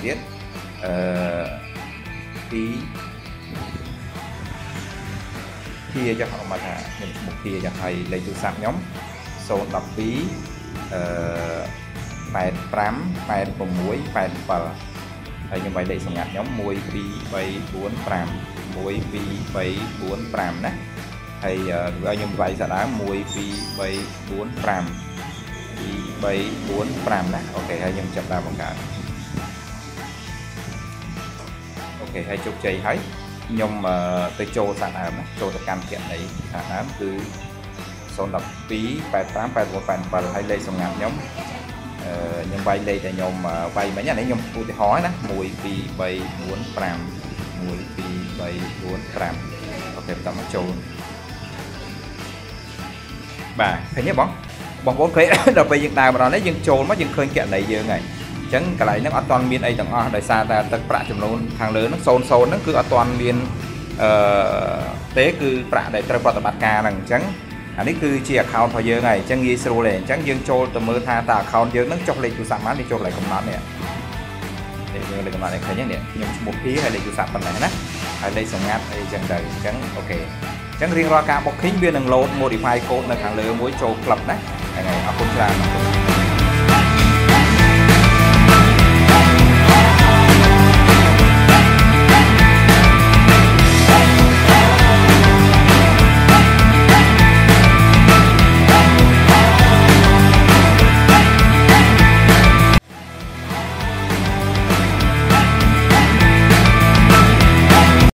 ទៀតពីភាចុះអមថាខ្ញុំឈ្មោះភាចុះហើយលេខទូរស័ព្ទខ្ញុំ012 85 86 87ហើយខ្ញុំឲ្យលេខសម្ងាត់ខ្ញុំ1 2 3 4 5 1 2 3 4 5ណាហើយឲ្យខ្ញុំវាយសាដើម1 2 3 4 5 2 3 4 5ណាអូខេហើយខ្ញុំចាប់ដើមបង្កើតអូខេហើយជោគជ័យហើយខ្ញុំទៅចូលសាដើមណាចូលទៅកម្មគណនីសាដើមគឺ012 85 86 87ហើយលេខសម្ងាត់ខ្ញុំខ្ញុំវាយលេខដែលខ្ញុំវាយមិញអានេះខ្ញុំឧទាហរណ៍ណា1 2 3 4 5 1 2 3 4 5អូខេបន្តមកចូលបាទឃើញទេបងប្អូនឃើញដល់ពេលយើងដើរមកដល់នេះយើងចូលមកយើងឃើញគណនីយើងហើយអញ្ចឹងកន្លែងហ្នឹងអត់ទាន់មានអីទាំងអស់ដោយសារតែទឹកប្រាក់ចំនួនខាងលើហ្នឹង00ហ្នឹងគឺអត់ទាន់មានទេគឺប្រាក់ដែលត្រូវប្រតិបត្តិការហ្នឹងអញ្ចឹងអានេះគឺជា account របស់យើងហើយអញ្ចឹងងាយស្រួលទេអញ្ចឹងយើងចូលទៅមើលថាតើ account យើងហ្នឹងចុះលេខទូរស័ព្ទបានវាចូលកន្លែងកំណត់នេះយើងលេខកំណត់នេះឃើញទេនេះខ្ញុំឈ្មោះភីហើយលេខទូរស័ព្ទប៉ុណ្ណេះណាហើយលេខសម្ងាត់អីអញ្ចឹងទៅអញ្ចឹងអូខេអញ្ចឹងរៀងរាល់ការ booking វានឹង load modify code នៅខាងលើមួយចូល club ណាហ្នឹងហើយអរគុណច្រើន